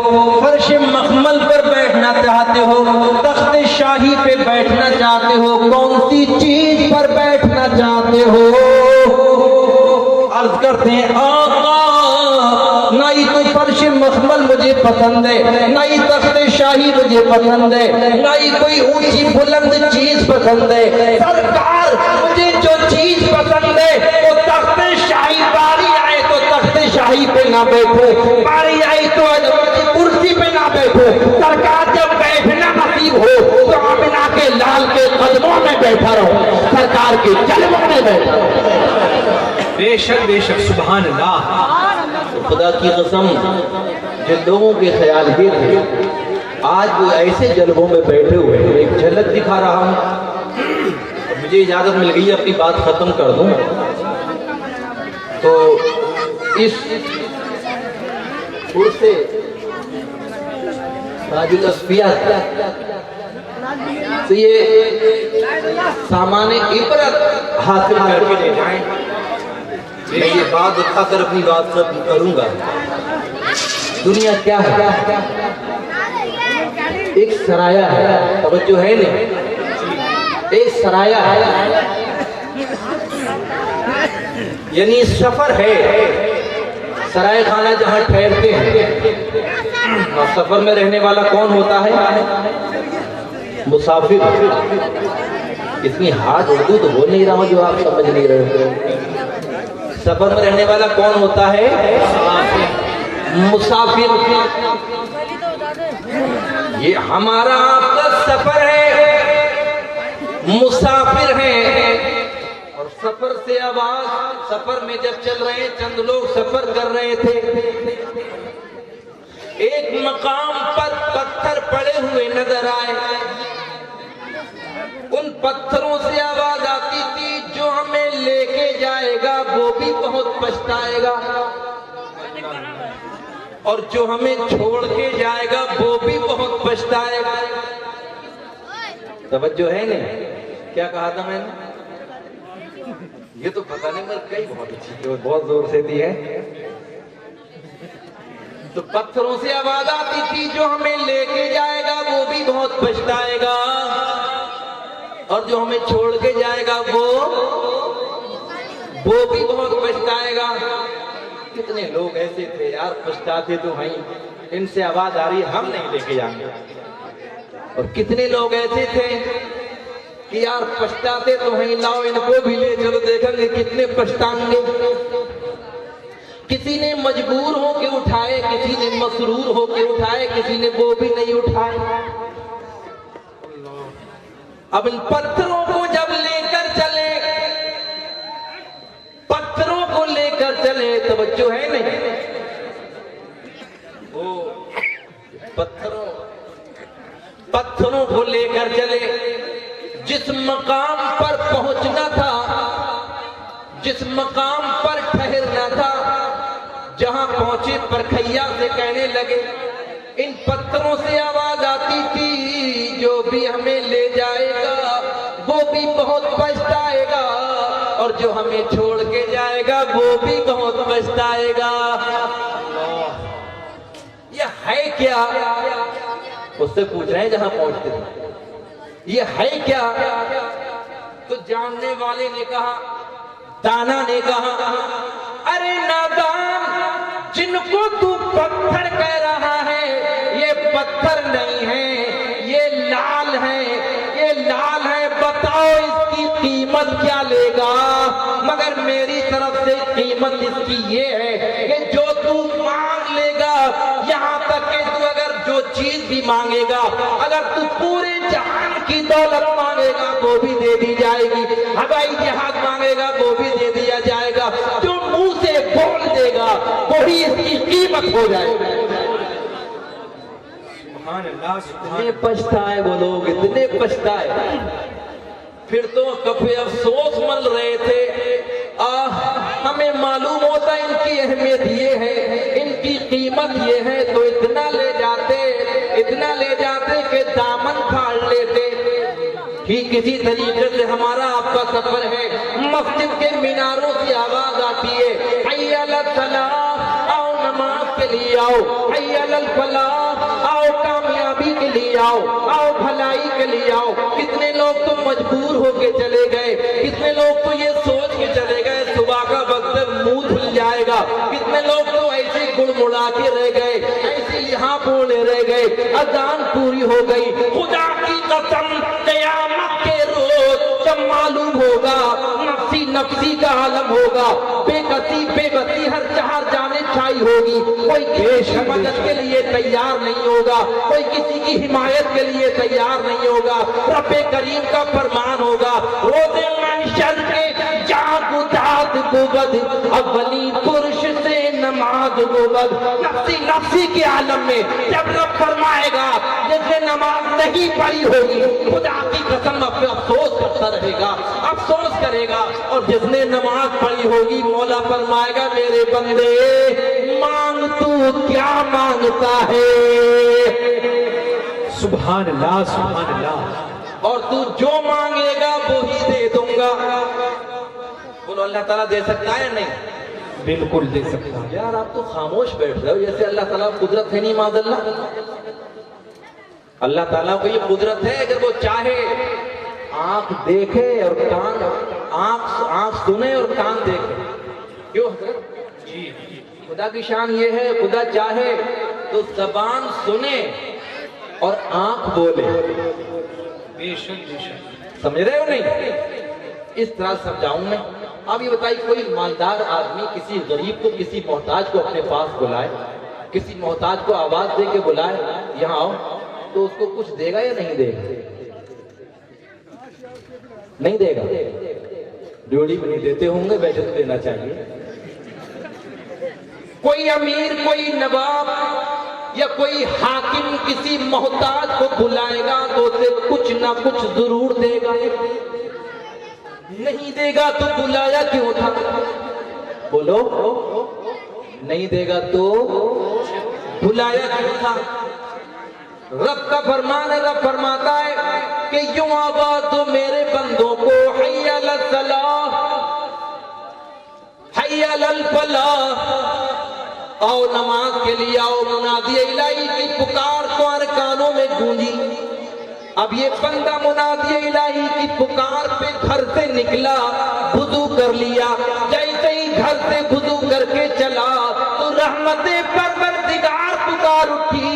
फर्श मखमल पर बैठना चाहते हो? तख्त शाही पे बैठना चाहते हो? कौन सी चीज पर बैठना चाहते हो? अर्ज करते हैं, आका ना ही तो फर्श मखमल मुझे पसंद है, ना ही तख्त शाही मुझे पसंद है, ना ही कोई ऊंची बुलंद चीज पसंद है। सरकार मुझे जो चीज पसंद है वो तख्त शाही, बारी आए तो तख्त शाही पे ना बैठो, बारी आई तो कुर्सी पे ना बैठो। सरकार जब बैठना नसीब हो तो आमिना के लाल के कदमों में बैठा रहो, सरकार के जलवों में बैठा रहो। बेशक बेशक। सुभान अल्लाह। खुदा की कसम, जिन लोगों के ख्याल ये थे, आज वो ऐसे जलवों में बैठे हुए हैं। एक झलक दिखा रहा हूँ, मुझे इजाजत मिल गई अपनी बात खत्म कर दूं। तो इस ताजुल अस्फिया। तो ये सामान्य इबरत हासिल करके ले जाएं। मैं ये बात दिखाकर अपनी बात खत्म करूंगा। दुनिया क्या है? एक सराया है, तवज्जो है नहीं, एक सराया है, यानी सफर है। सराय खाना जहाँ ठहरते हैं। और सफर में रहने वाला कौन होता है? मुसाफिर। इतनी हार्ड उर्दू तो बोल नहीं रहा हूँ जो आप समझ नहीं रहे हो। सफर में रहने वाला कौन होता है? मुसाफिर। ये हमारा आपका सफर है, मुसाफिर है। और सफर से आवाज, सफर में जब चल रहे, चंद लोग सफर कर रहे थे, एक मकाम पर पत्थर पड़े हुए नजर आए। उन पत्थरों से आवाज आती थी, जो हमें लेके जाएगा वो भी बहुत पछताएगा, और जो हमें छोड़ के जाएगा वो भी बहुत पछताएगा। तवज्जो है नहीं? क्या कहा था मैंने? ये तो पता नहीं, मगर कई बहुत अच्छी थी, बहुत जोर से दी है। तो पत्थरों से आवाज आती थी, जो हमें लेके जाएगा वो भी बहुत पछताएगा, और जो हमें छोड़ के जाएगा वो भी बहुत पछताएगा। कितने लोग ऐसे थे यार, पछताते तो हैं, इनसे आवाज आ रही है हम नहीं लेके जाएंगे। और कितने लोग ऐसे थे कि यार पछताते तो हैं, लाओ इनको भी ले चलो, देखेंगे कितने पछताएंगे। किसी ने मजबूर हो के उठाए, किसी ने मसरूर हो के उठाए, किसी ने वो भी नहीं उठाए। अब इन पत्थरों को जब लेकर चले, पत्थरों को लेकर चले, तवज्जो है नहीं? वो पत्थरों को लेकर चले। जिस मकाम पर पहुंचना था, जिस मकाम पर ठहरना था, जहां पहुंचे परखैया से कहने लगे, इन पत्थरों से आवाज आती थी, जो भी हमें ले जाएगा वो भी बहुत पछताएगा, और जो हमें छोड़ के जाएगा वो भी बहुत पछताएगा। यह है क्या? उससे पूछ रहे हैं जहां पहुंचते थे, ये है क्या? तो जानने वाले ने कहा, दाना ने कहा, अरे नादान, जिनको तू पत्थर कह रहा है, ये पत्थर नहीं है, ये लाल है, ये लाल है। बताओ इसकी कीमत क्या लेगा? मगर मेरी तरफ से कीमत इसकी ये है कि जो तू मांग लेगा, यहाँ तक कि तू अगर जो चीज भी मांगेगा, अगर तू पूरे जहान की दौलत मांगेगा वो भी दे दी जाएगी, हवाई जहाज मांगेगा वो भी दे दिया जाएगा, जो मुंह से बोल देगा वही इसकी कीमत हो जाएगी। इतने पछताए वो लोग, इतने पछताए। फिर तो कफे अफसोस मल रहे थे, हमें मालूम होता इनकी अहमियत ये है, इनकी कीमत ये है, तो इतना ले जाते कि दामन फाड़ लेते। ठीक इसी तरीके से हमारा आपका सफर है। मस्जिद के मीनारों से आवाज आती है, हय्या अलल सलाह, आओ नमाज के लिए आओ, हय्या अलल फलाह, आओ कामयाबी के लिए आओ, आओ भलाई के लिए आओ। कितने लोग तो मजबूर होके चले गए, कितने लोग तो ये सोच के चले गए सुबह का वक्त मुंह धुल जाएगा, कितने लोग तो ऐसे गुड़मुड़ा के रह गए, ऐसे यहाँ बोले रह गए, अजान पूरी हो गई। खुदा की कसम, क़यामत के रोज जब मालूम होगा, नफ्सी नफ्सी का आलम होगा, बेकसी बेबसी हर चार जाने छाई होगी, कोई देश मदद के लिए तैयार नहीं होगा, कोई किसी की हिमायत के लिए तैयार नहीं होगा। रब्बे करीम का फरमान होगा, रोज़े महशर के जागुदात गुबद, अव्वली पुरुष से नमाज गुबद। नफ्सी नफ्सी के आलम में जब रब फरमाएगा, जिसने नमाज नहीं पढ़ी होगी, खुदा की कसम अफसोस करता रहेगा, अफसोस करेगा। और जिसने नमाज पढ़ी होगी, मौला फरमाएगा, मेरे बंदे मांग तू क्या मांगता है। सुभान अल्लाह सुभान अल्लाह। और तू जो मांगेगा वो ही दे दूंगा। बोलो अल्लाह ताला दे सकता है या नहीं? बिल्कुल दे सकता है। यार आप तो खामोश बैठ रहे हो, जैसे अल्लाह ताला को कुदरत है नहीं। मादल्ला, अल्लाह ताला को ये कुदरत है, अगर वो चाहे आंख देखे और कान, आंख सुने और कान देखे। क्यों हजरत जी? खुदा की शान ये है, खुदा चाहे तो जबान सुने और आंख बोले। बेशक बेशक। समझ रहे हो नहीं? इस तरह समझाऊं मैं। अब ये बताइए, कोई मालदार आदमी किसी गरीब को, किसी मोहताज को अपने पास बुलाए, किसी मोहताज को आवाज दे के बुलाए, यहाँ आओ, तो उसको कुछ देगा या नहीं देगा? नहीं देगा। ड्यूटी में नहीं देते होंगे, वैसे तो देना चाहिए। कोई अमीर, कोई नवाब या कोई हाकिम किसी मोहताज को बुलाएगा तो उसे कुछ ना कुछ जरूर देगा। नहीं देगा तो बुलाया क्यों था? बोलो, नहीं देगा तो बुलाया क्यों था? रब का फरमान है, रब फरमाता है कि यूं आवाज दो मेरे बंदों को, हय्या अल सलाह, हय्या अल फलाह, आओ नमाज के लिए आओ। मुनादी इलाही की पुकार तुम्हारे कानों में गूंजी। अब ये बंदा मुनादी इलाही की पुकार पे घर से निकला, वुदू कर लिया। जैसे ही घर से वुदू करके चला तो रहमते परवरदिगार पुकार उठी,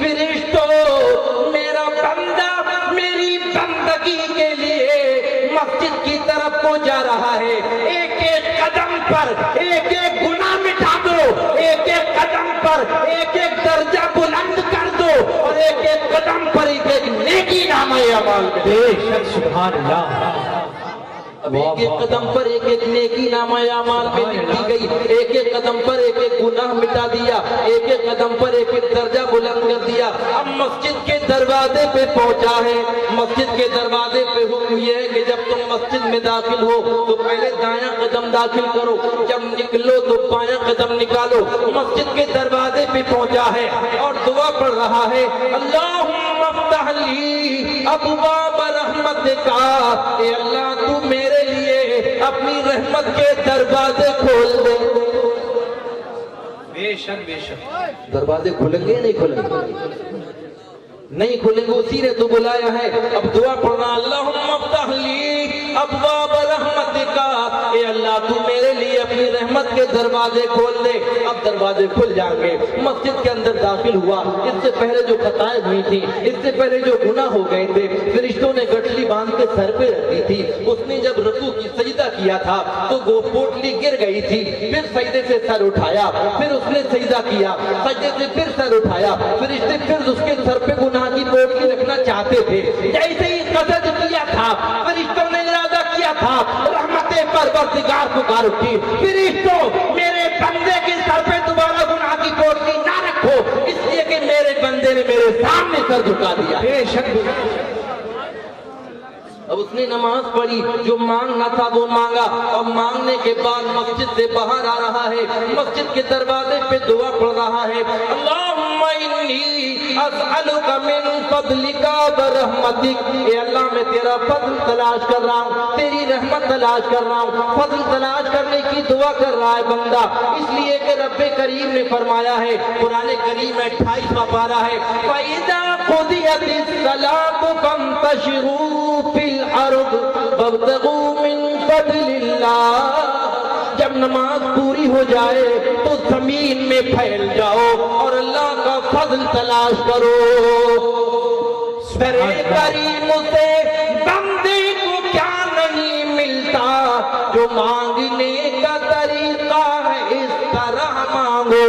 फिरिश्तों मेरा बंदा मेरी बंदगी के लिए मस्जिद की तरफ को जा रहा है। एक एक कदम पर एक एक गुनाह मिटा दो, एक एक कदम पर एक एक दर्जा बुलंद कर दो, और एक एक कदम पर एक एक नेकी नामे अमाल में। बेशक सुभान अल्लाह। अब एक एक कदम पर एक एक नेकी नामा अमाल में लिखी गई, एक एक कदम पर एक एक गुनाह मिटा दिया, एक एक कदम पर एक एक दर्जा बुलंद कर दिया। अब मस्जिद के दरवाजे पे पहुंचा है। मस्जिद के दरवाजे पे हुक्म यह है कि जब तुम मस्जिद में दाखिल हो तो पहले दायां कदम दाखिल करो, जब निकलो तो बायां कदम निकालो। मस्जिद के दरवाजे पे पहुंचा है और दुआ पढ़ रहा है, अल्लाहुम्मा फ़्तह ली अबवाब रहमतिका, ए अल्लाह तू मेरे लिए अपनी रहमत के दरवाजे खोल दे। बेशक बेशक। दरवाजे खुलेंगे या नहीं खुलेंगे? नहीं खुलेंगे, उसी ने तो बुलाया है। अब दुआ पढ़ना, अल्लाहुम्मा फ़्तह ली अबवाब रहमतिका, ए अल्लाह तू मेरे लिए अपनी रहमत के दरवाजे खोल दे। अब दरवाजे खुल जाएंगे। मस्जिद के अंदर दाखिल हुआ। इससे पहले जो खताएं हुई थी, इससे पहले जो गुनाह हो गए थे, फरिश्तों ने गठली बांध के सर पे रखी थी। उसने जब रुकू की सजदा किया था तो वो पोटली गिर गई थी। फिर सजदे से सर उठाया, फिर उसने सजदा किया, सजदे से फिर सर उठाया। फरिश्ते फिर उसके सर पे गुनाह की पोटली रखना चाहते थे। जैसे ही कसद किया था, फरिश्तों ने इरादा किया था, रहमते परवरदिगार पुकार उठी, फरिश्तों मेरे बंदे के सर पे दोबारा गुनाह की पोटली ना रखो, इसलिए कि मेरे बंदे ने मेरे सामने सर झुका दिया। बेशक। अब उसने नमाज पढ़ी, जो मांगना था वो मांगा, और मांगने के बाद मस्जिद से बाहर आ रहा है। मस्जिद के दरवाजे पे दुआ पढ़ रहा है, अल्लाहुम्मा इन्नी अस्अलुका मिन फज़लिका व रहमतिक, ए अल्लाह मैं तेरा फजल तलाश कर रहा हूँ, तेरी रहमत तलाश कर रहा हूँ। फजल तलाश करने की दुआ कर रहा है बंदा, इसलिए कि रब्बे करीम ने फरमाया है, कुरान करीम में 28वां पारा है, फ़इज़ा क़ुदियतिस सलातु फंतशिरू फिल अर्ज़ वब्तगू मिन फ़ज़लिल्लाह, जब नमाज पूरी हो जाए तो जमीन में फैल जाओ और अल्लाह का फजल तलाश करो। तेरे करीम से बंदे को क्या नहीं मिलता, जो मांगने का तरीका है इस तरह मांगो।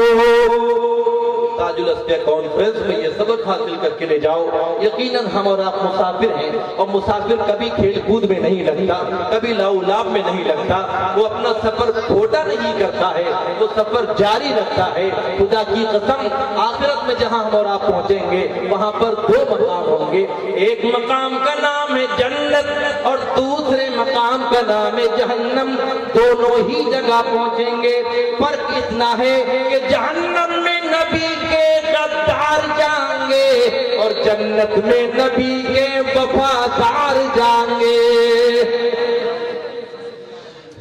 ताजुल अस्पिया कॉन्फ्रेंस में ये सबक हासिल करके ले जाओ। यकीनन हम और आप मुसाफिर हैं, और मुसाफिर कभी खेल कूद में नहीं लगता, कभी लाउलाब में नहीं लगता। वो अपना सफर छोटा नहीं करता है, वो सफर जारी रखता है। खुदा की कसम, आखिरत में जहां हम और आप पहुंचेंगे वहां पर 2 मकाम होंगे। एक मकाम का नाम है जन्नत और दूसरे मकाम का नाम है जहन्नम। दोनों ही जगह पहुंचेंगे। फर्क इतना है कि जहन्नम में नबी के गद्दार जाएंगे और जन्नत में नबी के वफादार जाएंगे।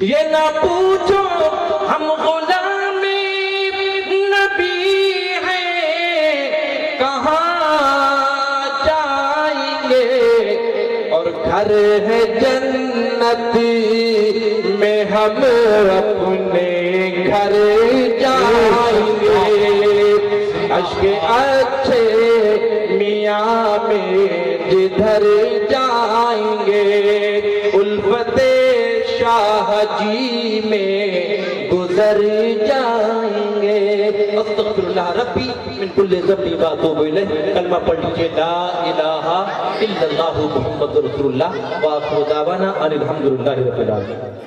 ये ना पूछो हम गुलामे नबी हैं कहाँ जाएंगे, और घर है जन्नत में हम अपने घर जाएंगे। अश्के अच्छे मियाँ में जिधर जाएंगे, उल्फते शाह जी में गुजर जाएंगे। अस्तगफिरुल्लाह रब्बी मिन कुल्ली ज़ंबी व अतूबु इलैह। कलमा पढ़ लीजिए ला इलाहा इल्लल्लाहु मुहम्मदुर रसूलुल्लाह व आखिरु दावाना अनिल हम्दुलिल्लाहि रब्बिल आलमीन।